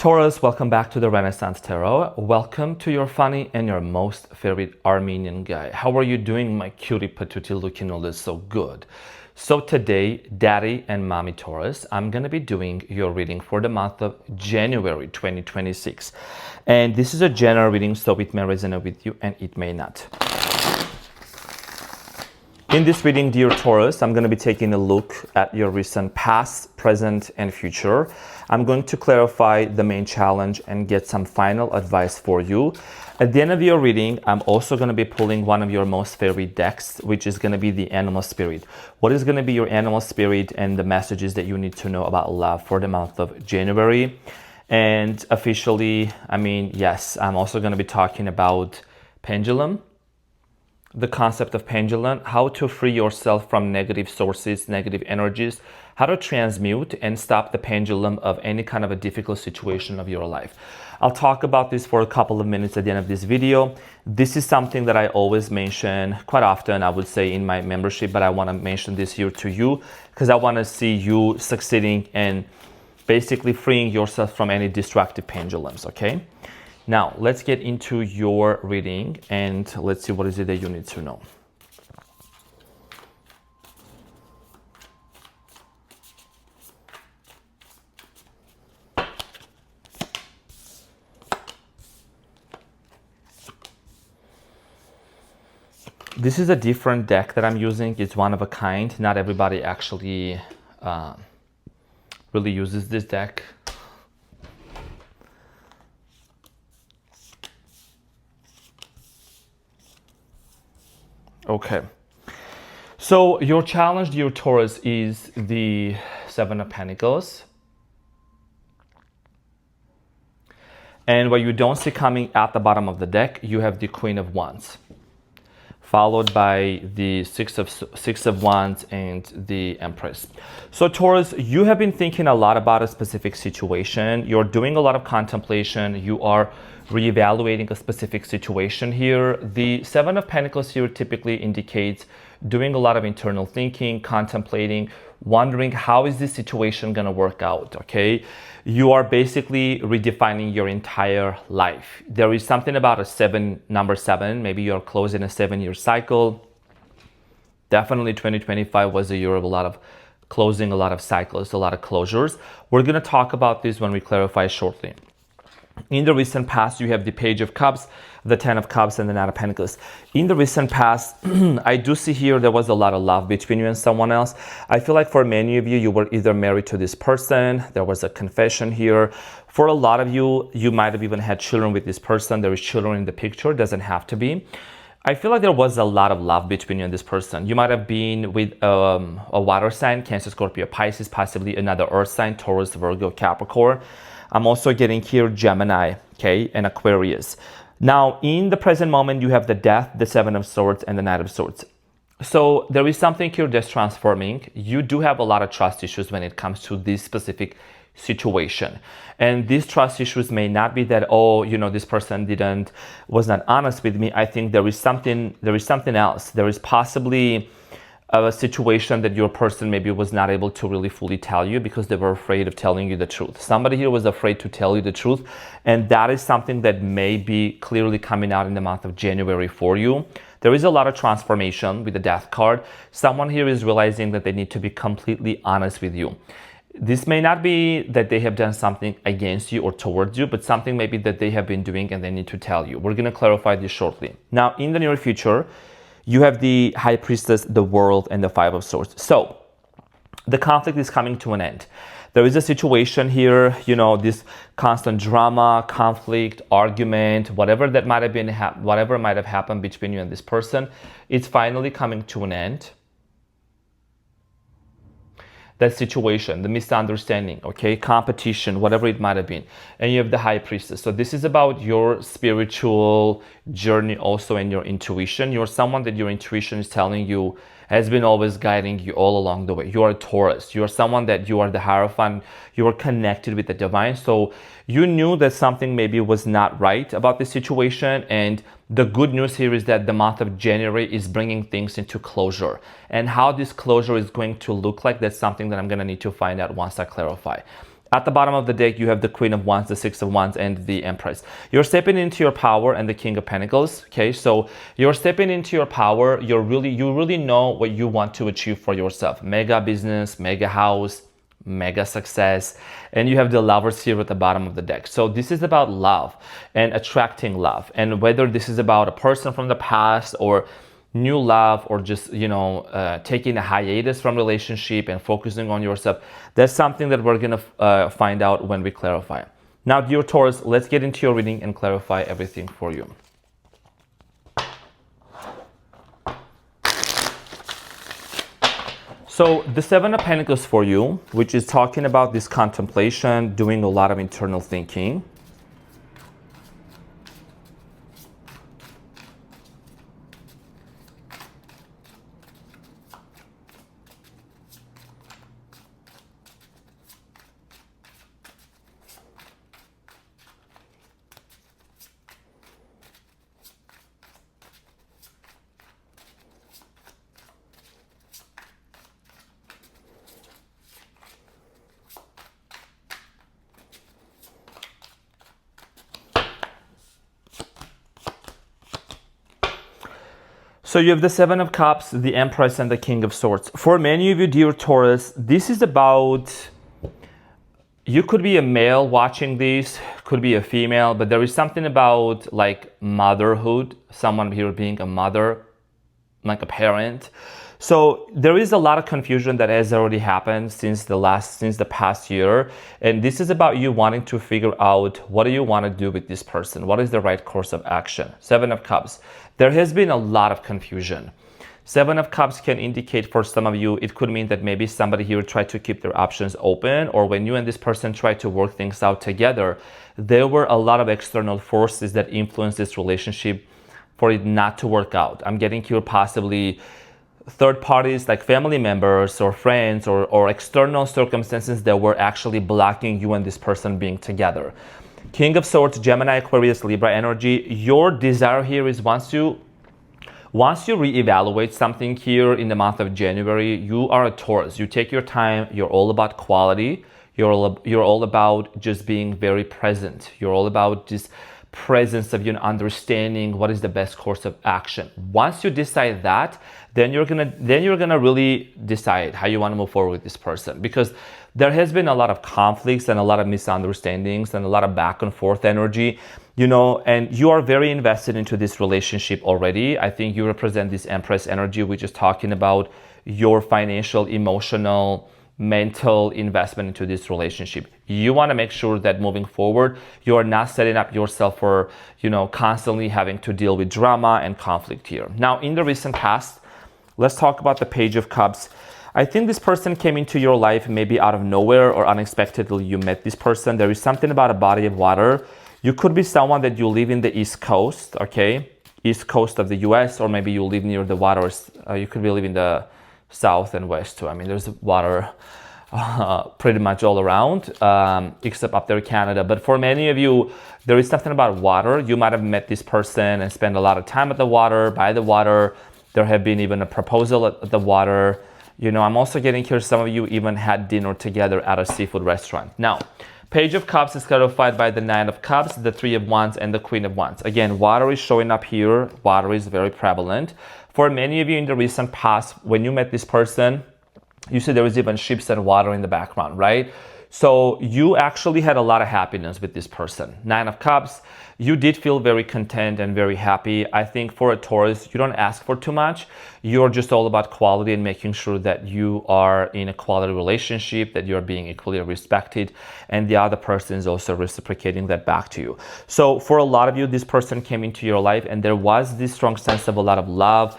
Taurus, welcome back to the Renaissance Tarot. Welcome to your funny and your most favorite Armenian guy. How are you doing, my cutie patootie, looking all this so good? So today, Daddy and Mommy Taurus, I'm going to be doing your reading for the month of January 2026. And this is a general reading, so it may resonate with you and it may not. In this reading, dear Taurus, I'm going to be taking a look at your recent past, present, and future. I'm going to clarify the main challenge and get some final advice for you. At the end of your reading, I'm also going to be pulling one of your most favorite decks, which is going to be the Animal Spirit. What is going to be your Animal Spirit and the messages that you need to know about love for the month of January? And officially, yes, I'm also going to be talking about pendulum. The concept of pendulum, how to free yourself from negative sources, negative energies, how to transmute and stop the pendulum of any kind of a difficult situation of your life. I'll talk about this for a couple of minutes at the end of this video. This is something that I always mention quite often, I would say, in my membership, but I want to mention this here to you because I want to see you succeeding and basically freeing yourself from any destructive pendulums, okay? Now, let's get into your reading and let's see what is it that you need to know. This is a different deck that I'm using. It's one of a kind. Not everybody actually really uses this deck. Okay, so your challenge, dear Taurus, is the Seven of Pentacles. And what you don't see coming at the bottom of the deck, you have the Queen of Wands, followed by the Six of Wands and the Empress. So Taurus, you have been thinking a lot about a specific situation. You're doing a lot of contemplation. You are reevaluating a specific situation here. The Seven of Pentacles here typically indicates doing a lot of internal thinking, contemplating, wondering how is this situation going to work out, okay? You are basically redefining your entire life. There is something about number seven, maybe you're closing a 7-year cycle. Definitely 2025 was a year of a lot of closing, a lot of cycles, a lot of closures. We're going to talk about this when we clarify shortly. In the recent past, you have the Page of Cups, the Ten of Cups, and the Knight of Pentacles. In the recent past, I do see here there was a lot of love between you and someone else. I feel like for many of you, you were either married to this person. There was a confession here. For a lot of you, you might have even had children with this person. There is children in the picture. It doesn't have to be. I feel like there was a lot of love between you and this person. You might have been with a water sign, Cancer, Scorpio, Pisces, possibly another earth sign, Taurus, Virgo, Capricorn. I'm also getting here Gemini, okay, and Aquarius. Now, in the present moment, you have the Death, the Seven of Swords, and the Knight of Swords. So there is something here that's transforming. You do have a lot of trust issues when it comes to this specific situation. And these trust issues may not be that, oh, this person was not honest with me. I think there is something else. There is possibly a situation that your person maybe was not able to really fully tell you because they were afraid of telling you the truth. Somebody here was afraid to tell you the truth, and that is something that may be clearly coming out in the month of January for you. There is a lot of transformation with the Death card. Someone here is realizing that they need to be completely honest with you. This may not be that they have done something against you or towards you, but something maybe that they have been doing and they need to tell you. We're going to clarify this shortly. Now, in the near future, you have the High Priestess, the World, and the Five of Swords. So the conflict is coming to an end. There is a situation here, this constant drama, conflict, argument, whatever might have happened between you and this person, it's finally coming to an end. That situation, the misunderstanding, okay, competition, whatever it might have been. And you have the High Priestess. So this is about your spiritual journey also and your intuition. You're someone that your intuition is telling you has been always guiding you all along the way. You are a Taurus. You are someone that you are the Hierophant. You are connected with the divine. So you knew that something maybe was not right about the situation. And the good news here is that the month of January is bringing things into closure. And how this closure is going to look like, that's something that I'm going to need to find out once I clarify. At the bottom of the deck, you have the Queen of Wands, the Six of Wands, and the Empress. You're stepping into your power and the King of Pentacles. Okay, so you're stepping into your power. You really know what you want to achieve for yourself. Mega business, mega house, mega success. And you have the Lovers here at the bottom of the deck. So this is about love and attracting love. And whether this is about a person from the past or new love, or just taking a hiatus from relationship and focusing on yourself, that's something that we're gonna find out when we clarify. Now, dear Taurus, let's get into your reading and clarify everything for you. So the Seven of Pentacles for you, which is talking about this contemplation, doing a lot of internal thinking. So you have the Seven of Cups, the Empress, and the King of Swords. For many of you, dear Taurus, this is about, you could be a male watching this, could be a female, but there is something about like motherhood, someone here being a mother, like a parent. So there is a lot of confusion that has already happened since the past year. And this is about you wanting to figure out, what do you want to do with this person? What is the right course of action? Seven of Cups. There has been a lot of confusion. Seven of Cups can indicate, for some of you, it could mean that maybe somebody here tried to keep their options open, or when you and this person tried to work things out together, there were a lot of external forces that influenced this relationship for it not to work out. I'm getting here possibly third parties like family members or friends or external circumstances that were actually blocking you and this person being together. King of Swords, Gemini, Aquarius, Libra energy. Your desire here is once you reevaluate something here in the month of January, you are a Taurus. You take your time. You're all about quality. You're all about just being very present. You're all about just presence of understanding what is the best course of action. Once you decide that, then you're gonna really decide how you want to move forward with this person, because there has been a lot of conflicts and a lot of misunderstandings and a lot of back and forth energy, and you are very invested into this relationship already. I think you represent this Empress energy, which is talking about your financial, emotional, mental investment into this relationship. You want to make sure that moving forward, you are not setting up yourself for, constantly having to deal with drama and conflict here. Now, in the recent past, let's talk about the Page of Cups. I think this person came into your life maybe out of nowhere or unexpectedly you met this person. There is something about a body of water. You could be someone that you live in the East Coast, okay? East Coast of the US, or maybe you live near the waters. You could be living the South and West too. I mean, there's water pretty much all around, except up there in Canada. But for many of you, there is something about water. You might have met this person and spent a lot of time at the water, by the water. There have been even a proposal at the water. I'm also getting here, some of you even had dinner together at a seafood restaurant. Now, Page of Cups is clarified by the Nine of Cups, the Three of Wands, and the Queen of Wands. Again, water is showing up here. Water is very prevalent. For many of you in the recent past, when you met this person, you see there was even ships and water in the background, right? So you actually had a lot of happiness with this person. Nine of Cups, you did feel very content and very happy. I think for a Taurus, you don't ask for too much. You're just all about quality and making sure that you are in a quality relationship, that you're being equally respected, and the other person is also reciprocating that back to you. So for a lot of you, this person came into your life and there was this strong sense of a lot of love,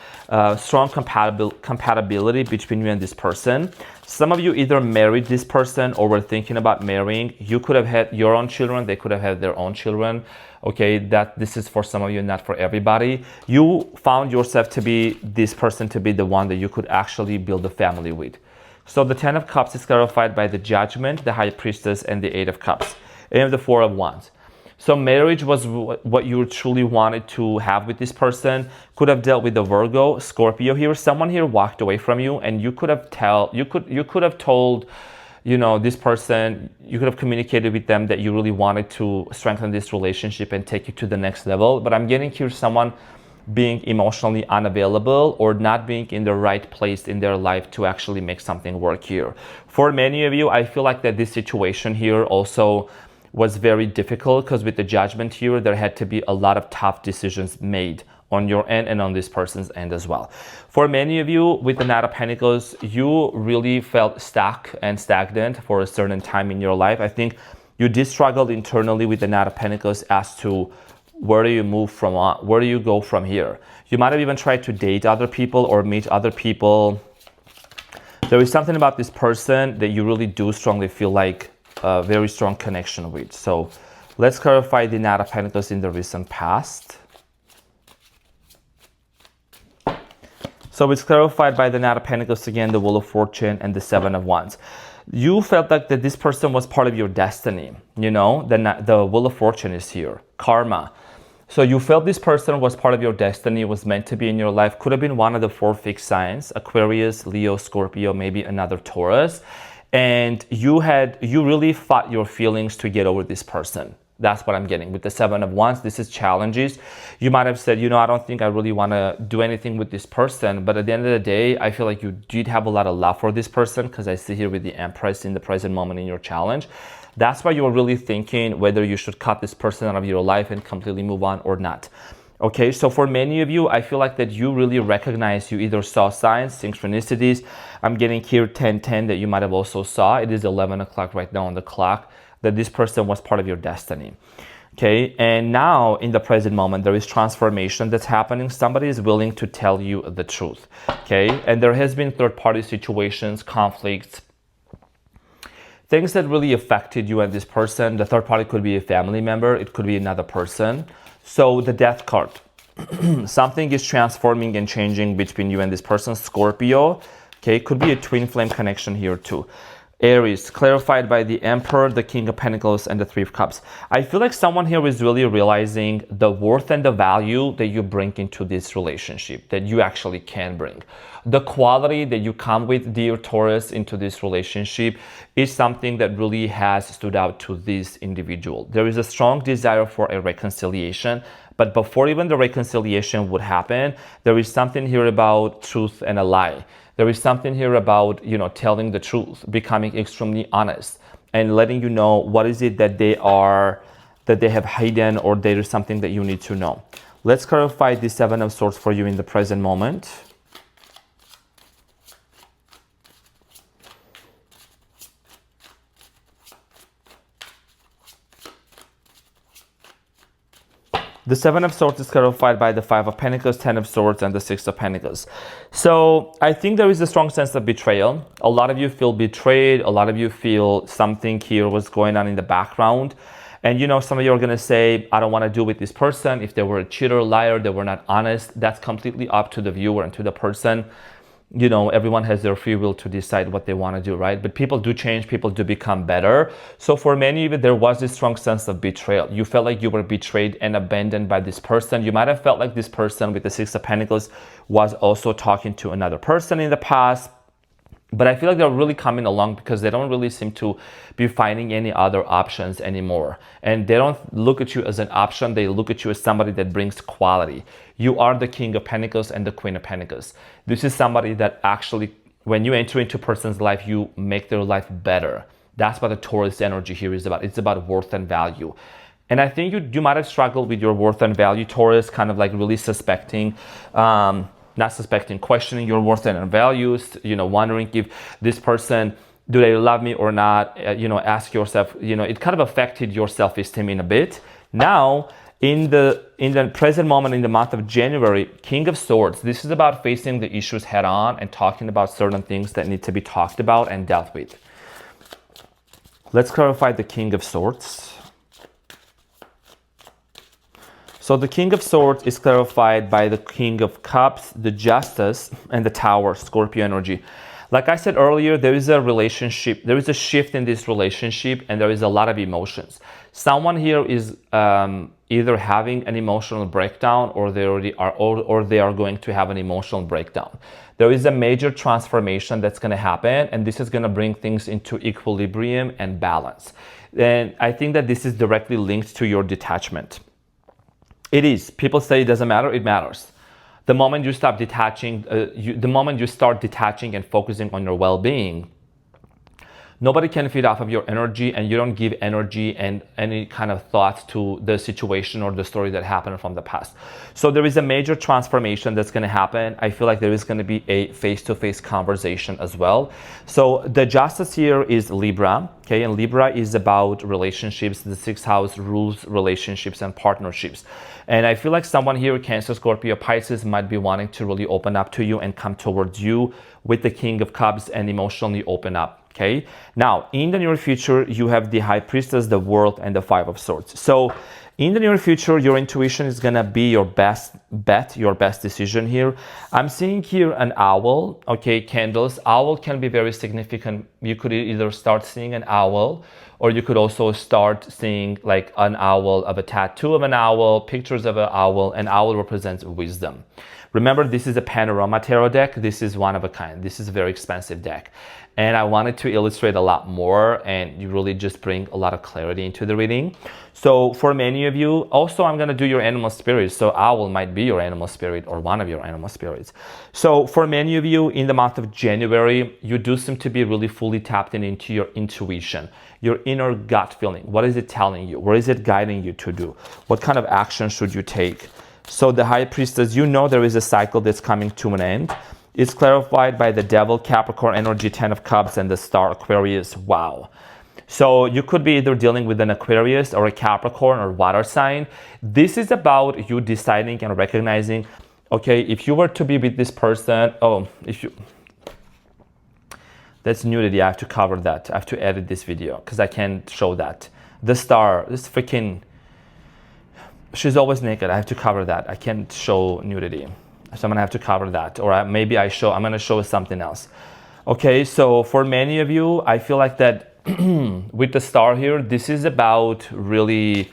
strong compatibility between you and this person. Some of you either married this person or were thinking about marrying. You could have had your own children. They could have had their own children. Okay, that this is for some of you, not for everybody. You found yourself to be this person, to be the one that you could actually build a family with. So the Ten of Cups is clarified by the Judgment, the High Priestess, and the Eight of Cups, and the Four of Wands. So marriage was what you truly wanted to have with this person. Could have dealt with the Virgo, Scorpio here. Someone here walked away from you, and you could have told, this person, you could have communicated with them that you really wanted to strengthen this relationship and take it to the next level. But I'm getting here someone being emotionally unavailable or not being in the right place in their life to actually make something work here. For many of you, I feel like that this situation here also was very difficult because with the Judgment here, there had to be a lot of tough decisions made on your end and on this person's end as well. For many of you with the Knight of Pentacles, you really felt stuck and stagnant for a certain time in your life. I think you did struggle internally with the Knight of Pentacles as to where do you move from, where do you go from here? You might have even tried to date other people or meet other people. There is something about this person that you really do strongly feel like a very strong connection with. So let's clarify the Knight of Pentacles in the recent past. So it's clarified by the Knight of Pentacles again, the Wheel of Fortune, and the Seven of Wands. You felt like that this person was part of your destiny. The Wheel of Fortune is here, karma. So you felt this person was part of your destiny, was meant to be in your life. Could have been one of the 4 fixed signs, Aquarius, Leo, Scorpio, maybe another Taurus. And you really fought your feelings to get over this person. That's what I'm getting. With the Seven of Wands, this is challenges. You might have said, I don't think I really want to do anything with this person. But at the end of the day, I feel like you did have a lot of love for this person, because I see here with the Empress in the present moment in your challenge. That's why you're really thinking whether you should cut this person out of your life and completely move on or not. Okay, so for many of you, I feel like that you really recognize, you either saw signs, synchronicities. I'm getting here 10:10 that you might have also saw. It is 11 o'clock right now on the clock, that this person was part of your destiny. Okay, and now in the present moment, there is transformation that's happening. Somebody is willing to tell you the truth. Okay, and there has been third-party situations, conflicts, things that really affected you and this person. The third party could be a family member, it could be another person. So the Death card, something is transforming and changing between you and this person. Scorpio, okay, could be a twin flame connection here too. Aries, clarified by the Emperor, the King of Pentacles, and the Three of Cups. I feel like someone here is really realizing the worth and the value that you bring into this relationship, that you actually can bring. The quality that you come with, dear Taurus, into this relationship is something that really has stood out to this individual. There is a strong desire for a reconciliation, but before even the reconciliation would happen, there is something here about truth and a lie. There is something here about, telling the truth, becoming extremely honest, and letting you know what is it that they have hidden, or there is something that you need to know. Let's clarify the Seven of Swords for you in the present moment. The Seven of Swords is clarified by the Five of Pentacles, Ten of Swords, and the Six of Pentacles. So I think there is a strong sense of betrayal. A lot of you feel betrayed. A lot of you feel something here was going on in the background. And some of you are going to say, I don't want to do with this person. If they were a cheater, liar, they were not honest. That's completely up to the viewer and to the person. Everyone has their free will to decide what they want to do, right? But people do change, people do become better. So for many of you, there was this strong sense of betrayal. You felt like you were betrayed and abandoned by this person. You might have felt like this person with the Six of Pentacles was also talking to another person in the past. But I feel like they're really coming along because they don't really seem to be finding any other options anymore. And they don't look at you as an option. They look at you as somebody that brings quality. You are the King of Pentacles and the Queen of Pentacles. This is somebody that actually, when you enter into a person's life, you make their life better. That's what the Taurus energy here is about. It's about worth and value. And I think you might have struggled with your worth and value, Taurus, kind of like really suspecting, questioning your worth and values, wondering if this person, do they love me or not? Ask yourself, it kind of affected your self-esteem in a bit. Now, in the present moment, in the month of January, King of Swords, this is about facing the issues head on and talking about certain things that need to be talked about and dealt with. Let's clarify the King of Swords. So the King of Swords is clarified by the King of Cups, the Justice, and the Tower, Scorpio energy. Like I said earlier, there is a relationship, there is a shift in this relationship, and there is a lot of emotions. Someone here is either having an emotional breakdown or they already are, or they are going to have an emotional breakdown. There is a major transformation that's going to happen, and this is going to bring things into equilibrium and balance. And I think that this is directly linked to your detachment. It is. People say it doesn't matter. It matters. The moment you stop detaching, the moment you start detaching and focusing on your well-being, nobody can feed off of your energy, and you don't give energy and any kind of thought to the situation or the story that happened from the past. So there is a major transformation that's going to happen. I feel like there is going to be a face-to-face conversation as well. So the justice here is Libra, okay? And Libra is about relationships. The sixth house rules relationships and partnerships. And I feel like someone here, Cancer, Scorpio, Pisces, might be wanting to really open up to you and come towards you with the King of Cups and emotionally open up. Okay, now in the near future, you have the High Priestess, the World, and the Five of Swords. So in the near future, your intuition is going to be your best bet, your best decision here. I'm seeing here an owl, okay, candles. Owl can be very significant. You could either start seeing an owl, or you could also start seeing like an owl, of a tattoo of an owl, pictures of an owl. An owl represents wisdom. Remember, this is a panorama tarot deck. This is one of a kind. This is a very expensive deck. And I wanted to illustrate a lot more, and you really just bring a lot of clarity into the reading. So for many of you, also I'm going to do your animal spirits. So owl might be your animal spirit or one of your animal spirits. So for many of you in the month of January, you do seem to be really fully tapped into your intuition, your inner gut feeling. What is it telling you? Where is it guiding you to do? What kind of action should you take? So the High Priestess, you know there is a cycle that's coming to an end. It's clarified by the Devil, Capricorn energy, 10 of Cups, and the Star, Aquarius. Wow. So you could be either dealing with an Aquarius or a Capricorn or water sign. This is about you deciding and recognizing, okay, if you were to be with this person, that's nudity, I have to cover that. I have to edit this video because I can't show that. The Star, this freaking, she's always naked. I have to cover that. I can't show nudity. So I'm gonna have to cover that, or I'm gonna show something else. Okay, so for many of you, I feel like that with the Star here, this is about really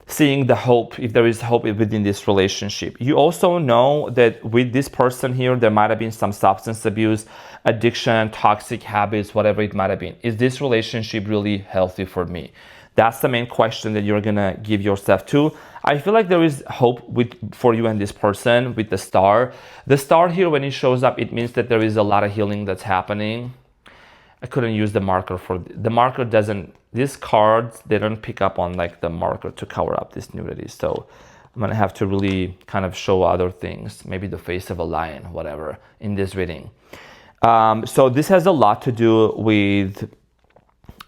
seeing the hope, if there is hope within this relationship. You also know that with this person here, there might have been some substance abuse, addiction, toxic habits, whatever it might have been. Is this relationship really healthy for me? That's the main question that you're gonna give yourself to. I feel like there is hope for you and this person with the Star. The Star here, when it shows up, it means that there is a lot of healing that's happening. I couldn't use the marker for the marker. These cards, they don't pick up on like the marker to cover up this nudity. So I'm gonna have to really kind of show other things, maybe the face of a lion, whatever, in this reading. So this has a lot to do with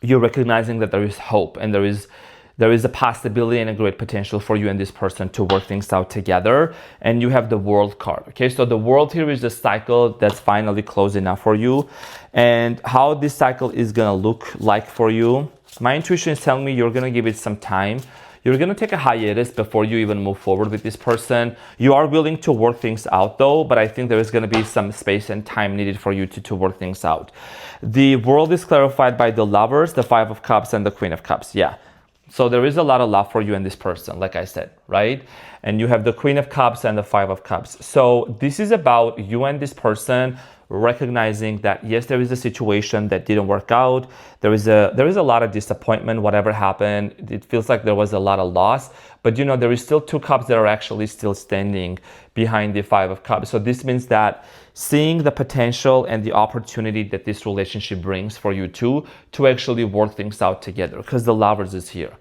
you recognizing that there is hope, and there is a possibility and a great potential for you and this person to work things out together. And you have the World card. Okay, so the World here is a cycle that's finally closing up for you. And how this cycle is gonna look like for you, my intuition is telling me you're gonna give it some time. You're gonna take a hiatus before you even move forward with this person. You are willing to work things out though, but I think there is gonna be some space and time needed for you to work things out. The World is clarified by the Lovers, the Five of Cups, and the Queen of Cups. Yeah. So there is a lot of love for you and this person, like I said, right? And you have the Queen of Cups and the Five of Cups. So this is about you and this person recognizing that, yes, there is a situation that didn't work out. There is a lot of disappointment, whatever happened. It feels like there was a lot of loss, but you know, there is still two cups that are actually still standing behind the Five of Cups. So this means that seeing the potential and the opportunity that this relationship brings for you two to actually work things out together, because the Lovers is here.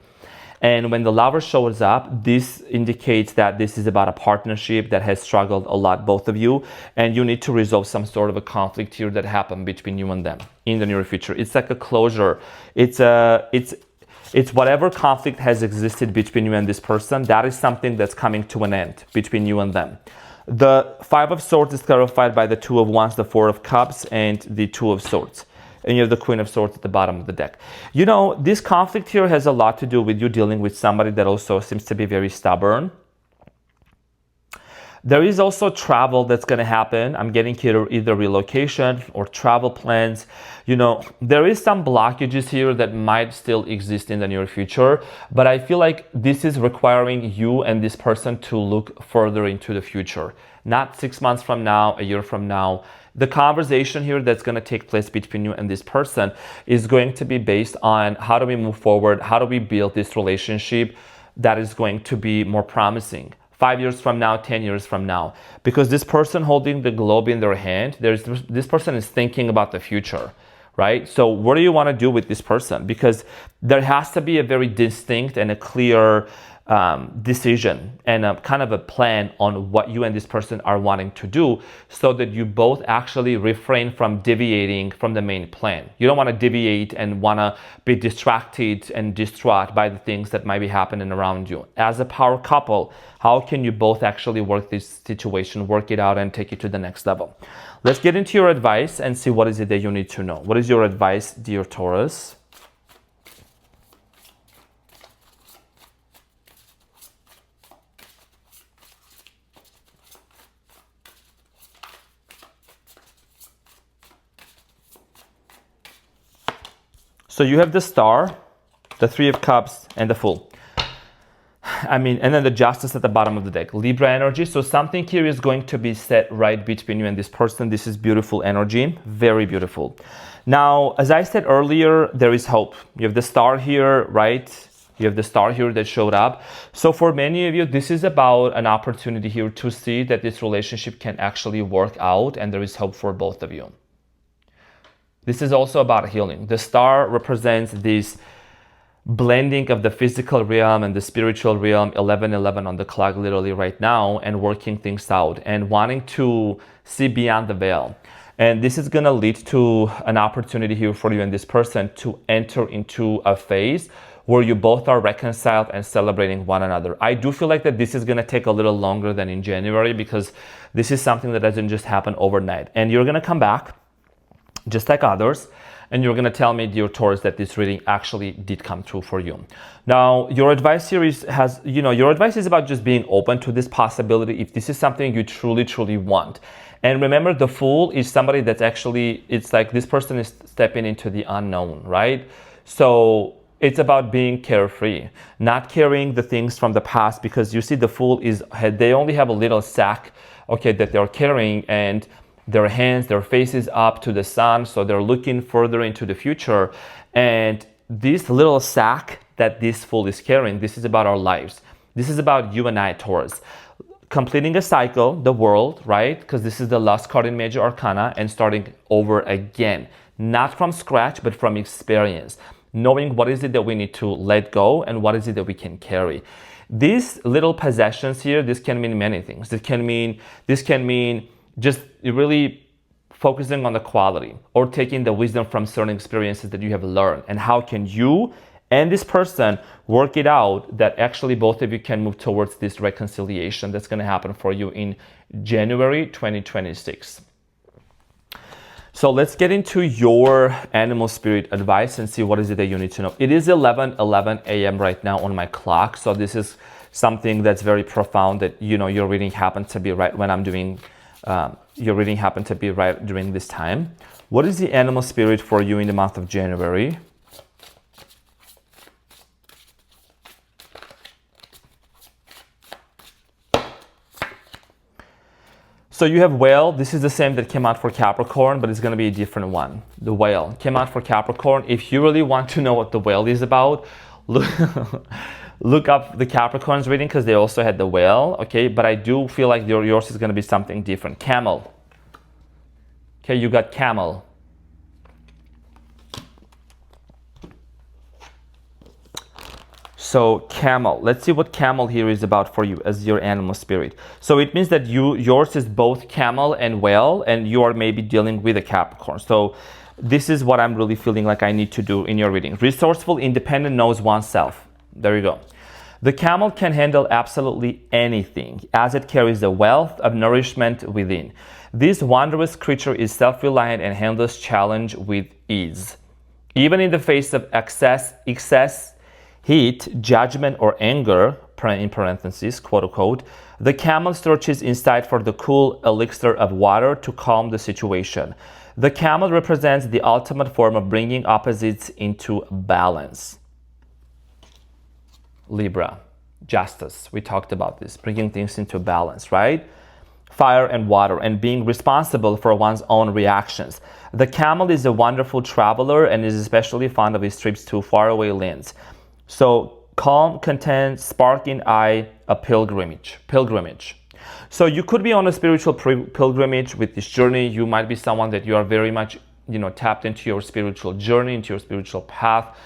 And when the Lover shows up, this indicates that this is about a partnership that has struggled a lot, both of you, and you need to resolve some sort of a conflict here that happened between you and them in the near future. It's like a closure. It's whatever conflict has existed between you and this person, that is something that's coming to an end between you and them. The Five of Swords is clarified by the Two of Wands, the Four of Cups, and the Two of Swords. And you have the Queen of Swords at the bottom of the deck. You know, this conflict here has a lot to do with you dealing with somebody that also seems to be very stubborn. There is also travel that's going to happen. I'm getting here either relocation or travel plans. You know, there is some blockages here that might still exist in the near future, but I feel like this is requiring you and this person to look further into the future. Not 6 months from now, a year from now. The conversation here that's going to take place between you and this person is going to be based on how do we move forward? How do we build this relationship that is going to be more promising? 5 years from now, 10 years from now, because this person holding the globe in their hand, this person is thinking about the future, right? So what do you want to do with this person? Because there has to be a very distinct and a clear decision and a kind of a plan on what you and this person are wanting to do, so that you both actually refrain from deviating from the main plan. You don't want to deviate and want to be distracted and distraught by the things that might be happening around you. As a power couple, how can you both actually work this situation, work it out, and take it to the next level? Let's get into your advice and see what is it that you need to know. What is your advice, dear Taurus? So you have the Star, the Three of Cups, and the Fool. And then the Justice at the bottom of the deck. Libra energy. So something here is going to be set right between you and this person. This is beautiful energy. Very beautiful. Now, as I said earlier, there is hope. You have the Star here, right? You have the Star here that showed up. So for many of you, this is about an opportunity here to see that this relationship can actually work out, and there is hope for both of you. This is also about healing. The Star represents this blending of the physical realm and the spiritual realm, 11:11 on the clock literally right now, and working things out and wanting to see beyond the veil. And this is going to lead to an opportunity here for you and this person to enter into a phase where you both are reconciled and celebrating one another. I do feel like that this is going to take a little longer than in January, because this is something that doesn't just happen overnight. And you're going to come back just like others, and you're going to tell me, dear Taurus, that this reading actually did come true for you. Now, your advice series has, your advice is about just being open to this possibility if this is something you truly, truly want. And remember, the Fool is somebody that's actually, it's like this person is stepping into the unknown, right? So it's about being carefree, not carrying the things from the past, because you see the Fool they only have a little sack, okay, that they're carrying, and their hands, their faces up to the sun, so they're looking further into the future. And this little sack that this Fool is carrying, this is about our lives. This is about you and I, Taurus. Completing a cycle, the world, right? Because this is the last card in Major Arcana, and starting over again. Not from scratch, but from experience. Knowing what is it that we need to let go and what is it that we can carry. These little possessions here, this can mean many things. This can mean just really focusing on the quality, or taking the wisdom from certain experiences that you have learned, and how can you and this person work it out that actually both of you can move towards this reconciliation that's going to happen for you in January 2026. So let's get into your animal spirit advice and see what is it that you need to know. It is 11:11 a.m. right now on my clock, so this is something that's very profound, that your reading happened to be right when I'm doing your reading happened to be right during this time. What is the animal spirit for you in the month of January? So you have Whale. This is the same that came out for Capricorn, but it's going to be a different one. The Whale came out for Capricorn. If you really want to know what the Whale is about, look up the Capricorn's reading, because they also had the Whale, okay? But I do feel like yours is going to be something different. Camel. Okay, you got Camel. So Camel, let's see what Camel here is about for you as your animal spirit. So it means that yours is both Camel and Whale, and you are maybe dealing with a Capricorn. So this is what I'm really feeling like I need to do in your reading. Resourceful, independent, knows oneself. There you go. The Camel can handle absolutely anything, as it carries the wealth of nourishment within. This wondrous creature is self-reliant and handles challenge with ease. Even in the face of excess heat, judgment, or anger, in parentheses, quote unquote. The camel searches inside for the cool elixir of water to calm the situation. The camel represents the ultimate form of bringing opposites into balance. Libra, justice. We talked about this, bringing things into balance, right? Fire and water, and being responsible for one's own reactions. The camel is a wonderful traveler and is especially fond of his trips to faraway lands. So calm, content, spark in eye, a pilgrimage. So you could be on a spiritual pilgrimage with this journey. You might be someone that you are very much, tapped into your spiritual journey, into your spiritual path.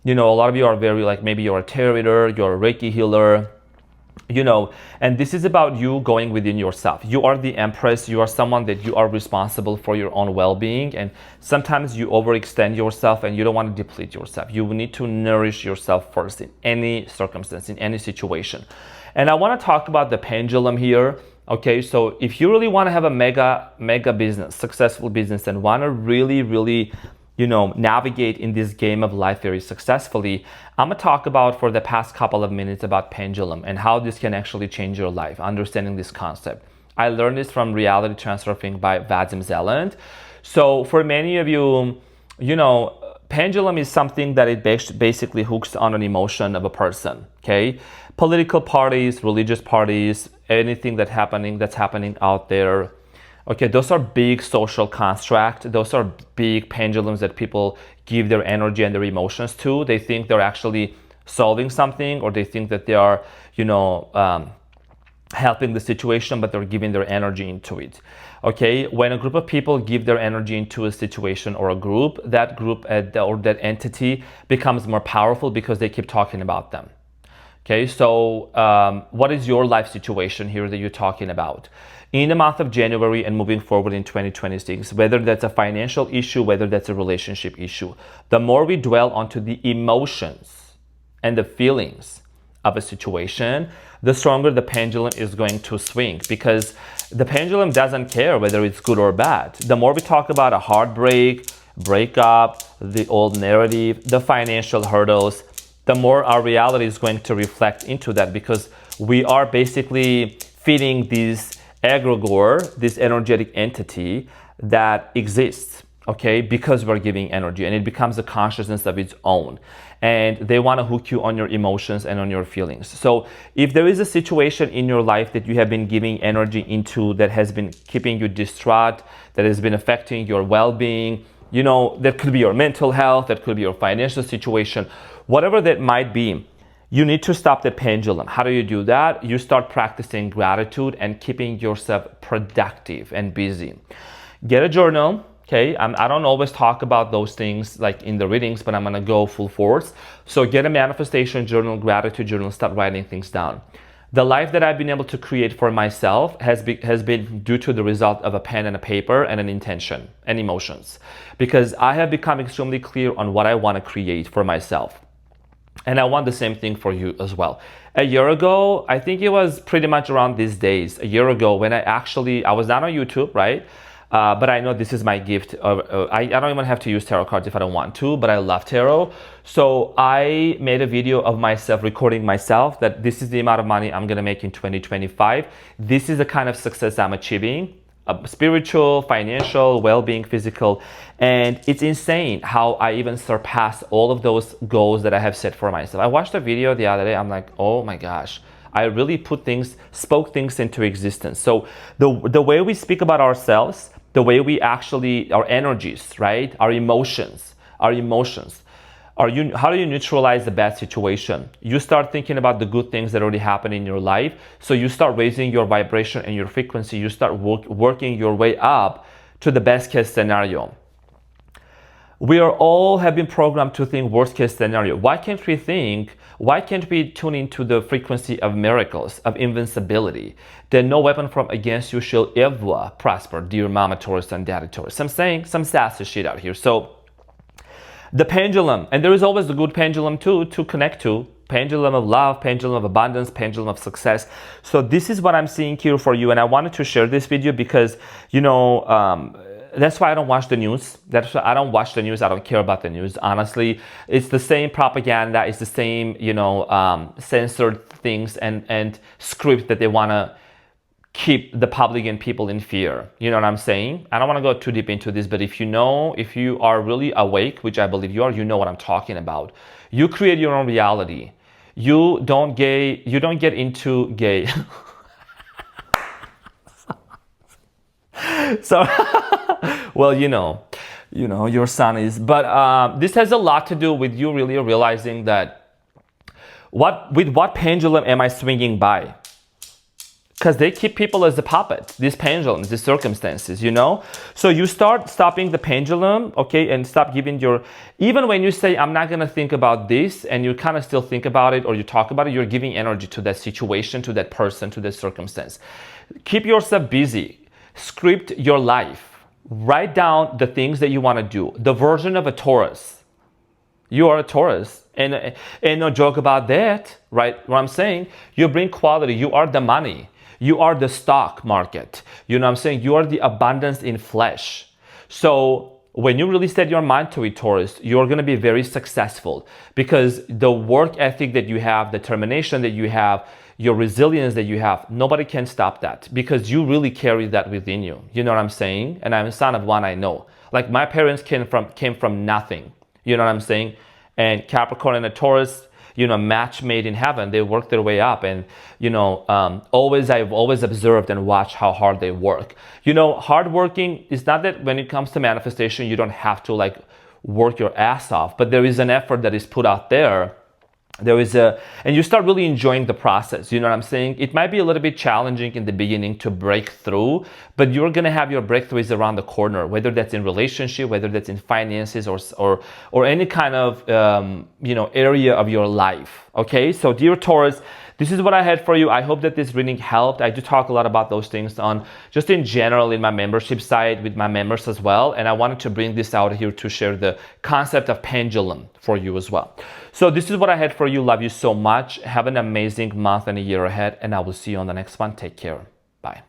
A lot of you are very like, maybe you're a tarot reader, you're a Reiki healer, and this is about you going within yourself. You are the empress. You are someone that you are responsible for your own well-being, and sometimes you overextend yourself and you don't want to deplete yourself. You need to nourish yourself first in any circumstance, in any situation. And I want to talk about the pendulum here. Okay, so if you really want to have a mega business, successful business, and want to really navigate in this game of life very successfully, I'm gonna talk about for the past couple of minutes about pendulum and how this can actually change your life, understanding this concept. I learned this from Reality Transurfing by Vadim Zeland. So for many of you, pendulum is something that it basically hooks on an emotion of a person, okay? Political parties, religious parties, anything that's happening out there. Okay, those are big social constructs. Those are big pendulums that people give their energy and their emotions to. They think they're actually solving something, or they think that they are, helping the situation, but they're giving their energy into it. Okay, when a group of people give their energy into a situation or a group, that group or that entity becomes more powerful because they keep talking about them. Okay, so what is your life situation here that you're talking about? In the month of January and moving forward in 2026, whether that's a financial issue, whether that's a relationship issue, the more we dwell onto the emotions and the feelings of a situation, the stronger the pendulum is going to swing, because the pendulum doesn't care whether it's good or bad. The more we talk about a heartbreak, breakup, the old narrative, the financial hurdles, the more our reality is going to reflect into that, because we are basically feeding this egregore, this energetic entity that exists, okay, because we're giving energy, and it becomes a consciousness of its own. And they want to hook you on your emotions and on your feelings. So if there is a situation in your life that you have been giving energy into that has been keeping you distraught, that has been affecting your well-being, that could be your mental health, that could be your financial situation, whatever that might be, you need to stop the pendulum. How do you do that? You start practicing gratitude and keeping yourself productive and busy. Get a journal, okay? I don't always talk about those things like in the readings, but I'm gonna go full force. So get a manifestation journal, gratitude journal, start writing things down. The life that I've been able to create for myself has been due to the result of a pen and a paper and an intention and emotions, because I have become extremely clear on what I want to create for myself. And I want the same thing for you as well. A year ago, I think it was pretty much around these days, a year ago, when I was not on YouTube, right? But I know this is my gift. I don't even have to use tarot cards if I don't want to, but I love tarot. So I made a video of myself recording myself that this is the amount of money I'm gonna make in 2025. This is the kind of success I'm achieving. Spiritual, financial, well-being, physical, and it's insane how I even surpass all of those goals that I have set for myself. I watched a video the other day. I'm like, oh my gosh, I really spoke things into existence. So the way we speak about ourselves, the way we actually, our energies, right, our emotions. How do you neutralize the bad situation? You start thinking about the good things that already happen in your life. So you start raising your vibration and your frequency. You start working your way up to the best case scenario. We all have been programmed to think worst case scenario. Why can't we tune into the frequency of miracles, of invincibility? Then no weapon from against you shall ever prosper, dear Mama Taurus and Daddy Taurus. I'm saying some sassy shit out here. So the pendulum, and there is always a good pendulum too to connect to. Pendulum of love, pendulum of abundance, pendulum of success. So this is what I'm seeing here for you, and I wanted to share this video because, that's why I don't watch the news. That's why I don't watch the news. I don't care about the news. Honestly, it's the same propaganda. It's the same, censored things and script that they want to keep the public and people in fear. You know what I'm saying? I don't want to go too deep into this, but if you are really awake, which I believe you are, you know what I'm talking about. You create your own reality. You don't get into gay. So, well, your son is, but this has a lot to do with you really realizing that with what pendulum am I swinging by? Because they keep people as a puppet, these pendulums, these circumstances, So you start stopping the pendulum, okay, and stop giving even when you say, I'm not going to think about this, and you kind of still think about it or you talk about it, you're giving energy to that situation, to that person, to that circumstance. Keep yourself busy. Script your life. Write down the things that you want to do. The version of a Taurus. You are a Taurus. And no joke about that, right? What I'm saying, you bring quality. You are the money. You are the stock market. You know what I'm saying? You are the abundance in flesh. So when you really set your mind to it, Taurus, you're going to be very successful because the work ethic that you have, the determination that you have, your resilience that you have, nobody can stop that because you really carry that within you. You know what I'm saying? And I'm a son of one I know. Like my parents came from nothing. You know what I'm saying? And Capricorn and a Taurus, match made in heaven. They work their way up. And, I've always observed and watched how hard they work. Hardworking is not that when it comes to manifestation, you don't have to work your ass off, but there is an effort that is put out there. And you start really enjoying the process. You know what I'm saying? It might be a little bit challenging in the beginning to break through, but you're going to have your breakthroughs around the corner, whether that's in relationship, whether that's in finances or any kind of, area of your life. Okay. So dear Taurus, this is what I had for you. I hope that this reading helped. I do talk a lot about those things just in general in my membership site with my members as well. And I wanted to bring this out here to share the concept of pendulum for you as well. So this is what I had for you. Love you so much. Have an amazing month and a year ahead. And I will see you on the next one. Take care. Bye.